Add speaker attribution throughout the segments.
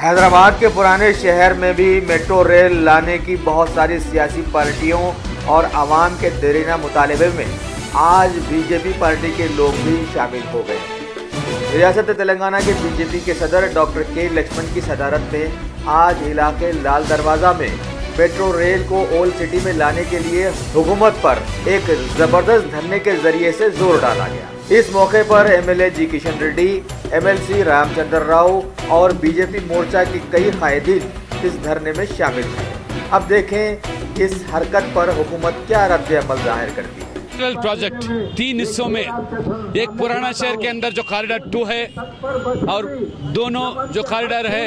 Speaker 1: हैदराबाद के पुराने शहर में भी मेट्रो रेल लाने की बहुत सारी सियासी पार्टियों और आवाम के देरीना मुतालबे में आज बीजेपी पार्टी के लोग भी शामिल हो गए। रियासत तेलंगाना के बीजेपी के सदर डॉक्टर के लक्ष्मण की सदारत में आज इलाके लाल दरवाजा में मेट्रो रेल को ओल्ड सिटी में लाने के लिए हुकूमत पर एक जबरदस्त धरने के जरिए से जोर डाला गया। इस मौके पर एमएलए जी किशन रेड्डी, एमएलसी रामचंद्र राव और बीजेपी मोर्चा की कई कायदीन इस धरने में शामिल थे। अब देखें इस हरकत पर हुकूमत क्या रद्द-ए-अमल जाहिर करती है।
Speaker 2: प्रोजेक्ट 3 हिस्सों में, एक पुराना शहर के अंदर जो कॉरिडोर 2 है और दोनों जो कॉरिडोर है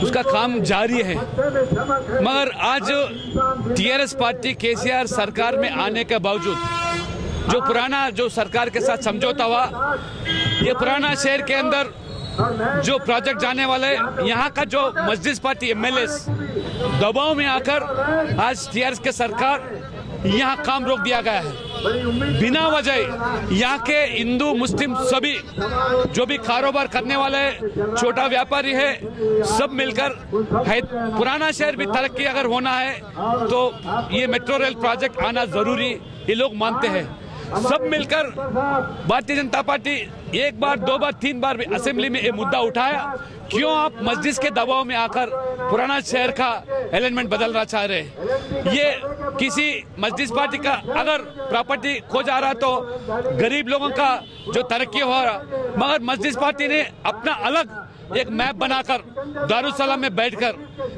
Speaker 2: उसका काम जारी है, मगर आज टीआरएस पार्टी केसीआर सरकार में आने के बावजूद जो पुराना जो सरकार के साथ समझौता हुआ, ये पुराना शहर के अंदर जो प्रोजेक्ट जाने वाले यहाँ का जो मजलिस पार्टी एमएलए दबाव में आकर आज टीआरएस के सरकार यहाँ काम रोक दिया गया है। बिना वजह यहाँ के हिंदू मुस्लिम सभी जो भी कारोबार करने वाले छोटा व्यापारी है सब मिलकर पुराना शहर भी तरक्की अगर होना है तो ये मेट्रो रेल प्रोजेक्ट आना जरूरी ये लोग मानते हैं। सब मिलकर भारतीय जनता पार्टी एक बार, 2 बार, 3 बार भी असेंबली में ये मुद्दा उठाया, क्यों आप मस्जिद के दबाव में आकर पुराना शहर का एलिमेंट बदलना चाह रहे हैं। ये किसी मस्जिद पार्टी का अगर प्रॉपर्टी खो जा रहा तो गरीब लोगों का जो तरक्की हो रहा, मगर मस्जिद पार्टी ने अपना अलग एक मैप बनाकर दारुसलाम में बैठकर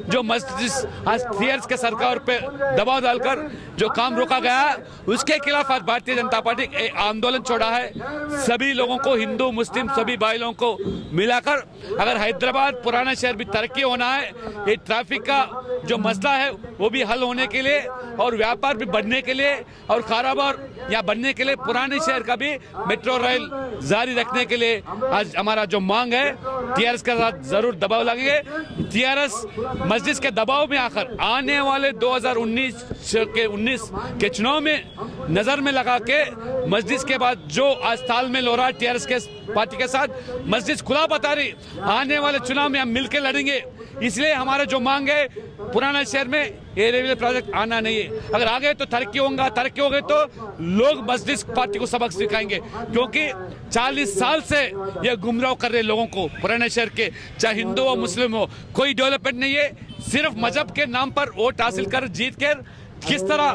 Speaker 2: जो मस्जिद टीआरएस के सरकार पे दबाव डालकर जो काम रोका गया उसके खिलाफ आज भारतीय जनता पार्टी आंदोलन छोड़ा है। सभी लोगों को, हिंदू मुस्लिम सभी भाई लोगों को मिलाकर अगर हैदराबाद पुराना शहर भी तरक्की होना है, ये ट्रैफिक का जो मसला है वो भी हल होने के लिए और व्यापार भी बढ़ने के लिए और कारोबार यहाँ बढ़ने के लिए पुराने शहर का भी मेट्रो रेल जारी रखने के लिए आज हमारा जो मांग है टीआरएस के साथ जरूर दबाव लगेंगे। टीआरएस मस्जिद के दबाव में आकर आने वाले 2019 के चुनाव में नजर में लगा के मस्जिद के बाद जो आज तालमेल हो रहा है टीआरएस के पार्टी के साथ, मस्जिद खुला बता रही आने वाले चुनाव में हम मिलकर लड़ेंगे। इसलिए हमारा जो मांग है पुराना शहर में ये रेलवे प्रोजेक्ट आना नहीं है। अगर आ गए तो तरक्की होगा, तरक्की हो गई तो लोग मस्जिद पार्टी को सबक सिखाएंगे, क्योंकि 40 साल से ये गुमराह कर रहे लोगों को पुराने शहर के, चाहे हिंदू हो मुस्लिम हो, कोई डेवलपमेंट नहीं है। सिर्फ मजहब के नाम पर वोट हासिल कर जीत कर किस तरह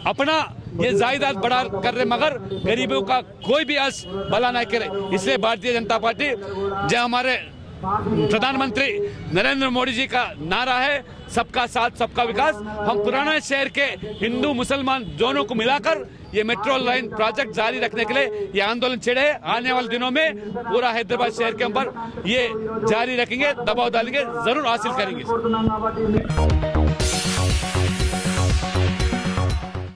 Speaker 2: अपना ये जायदाद बढ़ा कर रहे, मगर गरीबों का कोई भी आज भला नहीं करे। इसलिए भारतीय जनता पार्टी जो हमारे प्रधानमंत्री नरेंद्र मोदी जी का नारा है सबका साथ सबका विकास, हम पुराना शहर के हिंदू मुसलमान दोनों को मिलाकर ये मेट्रो लाइन प्रोजेक्ट जारी रखने के लिए ये आंदोलन छेड़े। आने वाले दिनों में पूरा हैदराबाद शहर के ऊपर ये जारी रखेंगे, दबाव डालेंगे, जरूर हासिल करेंगे।